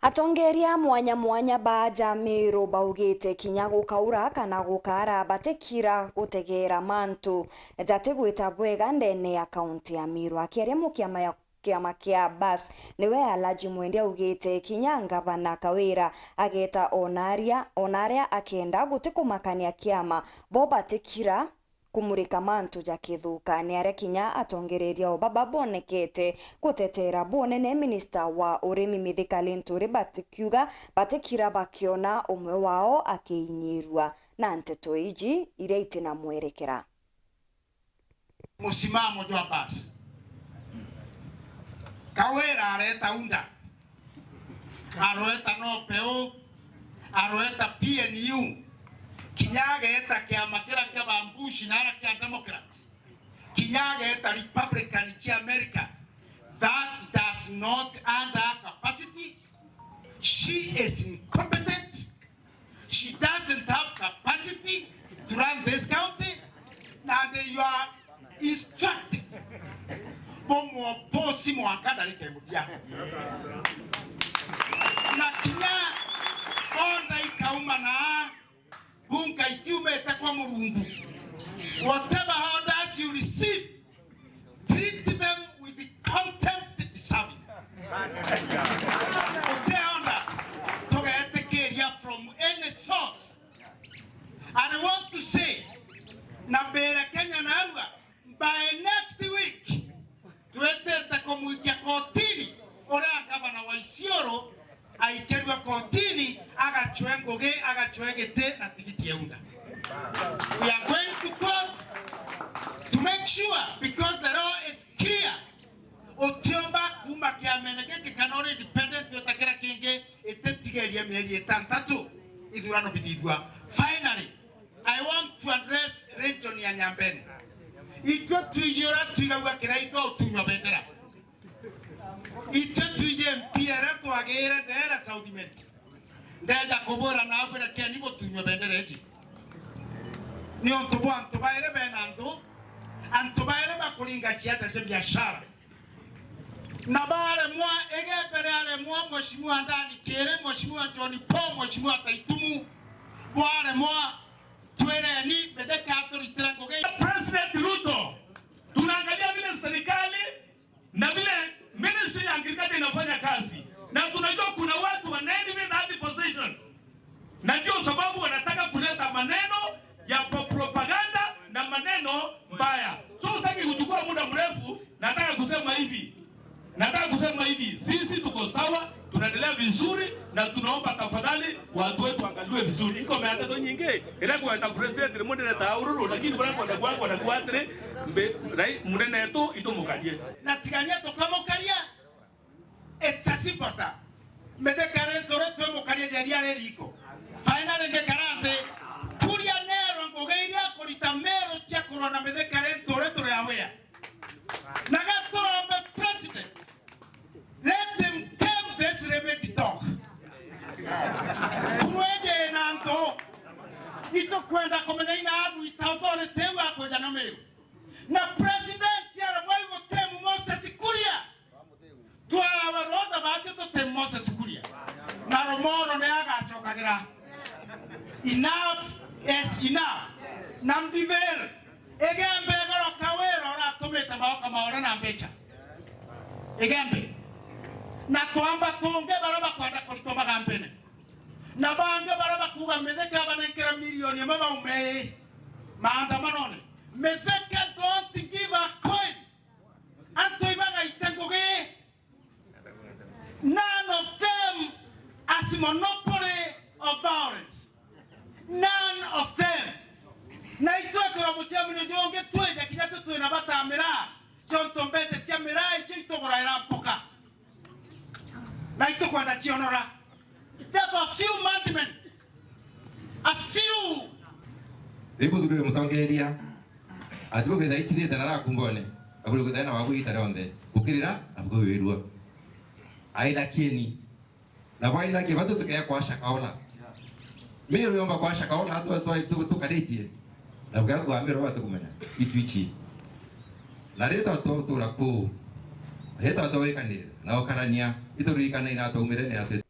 Atongeria mwanya baja Meru baugite kinya gukaura kana gukara batikira gutegera mantu jate gwita bwega ndene ya kaunti ya Meru akiaria kiama kia bas niwe alaji mwende ugite kinya ngavana kawira ageta onaria akenda gutikumakania kiama bo batikira kumurika mantu jakithuka ni are kinya atongereria obaba bonekete gutetera bonene minister wa urimi Mithika LINTURI batikiuga batikira bakiona umwe wao akiinyirwa na nteto iji iria itina mwerekera musimamo jwa basi kawera areta unda areta no peo areta PNU kinyaga eta kiama kira kia bambushi na ara kia Democrats kinyaga eta Republican chi America that does not under capacity. She is incompetent. She doesn't have capacity to run this county. Now you are instructed bomo posi mo akada like mudia na kinya onda ikauma na bunka itume takwa murungu. Whatever orders you receive, treat them with the contempt deserving. Okay, orders to ATONGERIA from any source. And I want to say, Nambera Kenya Naanga, by next week, tuete kumuikia kotini, ora gavana wa Isiolo aikerwa kotini agachwenge te na tikiti ya unda. We are going to court to make sure, because the law is clear. Otiomba kuma kiameneke kanone independent yotakera kinge etetigeria mieri etantatu idurano bididwa. Finally, I want to address region ya Nyambene. Itwa tujora tugawa kiraito tunywa bendera. Itwa tuje mpira to agera dera saudimenti. Ndeja kobora na abura keni bo tunywa bendera eji. Ni ontobo antobaire benando antobaire bakulinga chiacha cha biashara. Na bale mwa egebere mwa mheshimiwa ndani kere mheshimiwa John Paul mheshimiwa Taitumu bwale mwa tuere ni bedeka autority ngoge. President Ruto tunaangalia vile serikali na vile ministry ya agriculture inafanya kazi, na tunajua kuna watu wanaenemy na hadi position, na ndio sababu wanataka kuleta maneno ya propaganda na maneno mbaya. So sitaki kuchukua muda mrefu, nataka kusema hivi sisi tuko sawa, tunaendelea vizuri, na tunaomba tafadhali watu wetu angaliwe vizuri. Iko meatato nyingi ila kwa president remonde na taururu, lakini bwana kwa kwa na kuatre munene yetu itomukalie na tigania to kama kalia etasi pasta medekare toro mukalie jaria leriko finally ndekarante tulia nero ngogeiria kolita mero cha corona medekare toro yawea na gato president. Let him tame this remedy dog. Kuweje nanto ito kwenda komenya ina abu itavole tewa kwa jana Meru. Na president ya mwayo temu Moses Kuria. Tuwa waroda baadhi to temu Moses Kuria. Na romoro ne aga chokagira. Enough is enough. Namdivel. Egembe goro kawero ora kometa maoka maora na mbecha. Egembe. Na tuamba tunge baraba kwenda kulitoma kampeni. Na bange baraba kuga Mithika banenkera milioni ya mama ume maandamano. Mithika don't give a coin. Antu ibanga itengoge. None of them has monopoly of violence. None of them. Na itwa kwa mchami ni jonge tueja kijato tuwe na bata amira. Chonto mbete chia mira ichi itogora ila mpoka. Na ito kwa na chionora. There's a few mandmen. A few. Ribu dure mutongeria. Atuko keda ichide tarara kumbone. Abulu keda na wagu itaronde. Gukira abuko wirua. Aida kieni. Na waila ke batu tukaya kwa shakaona. Meru yomba kwa shakaona atu tukaretie. Na bugaga kwa Meru watu kumenya. Ituichi. Na reta to rapo. Reta to wekanire. Na okarania iturikana ina to mirene ate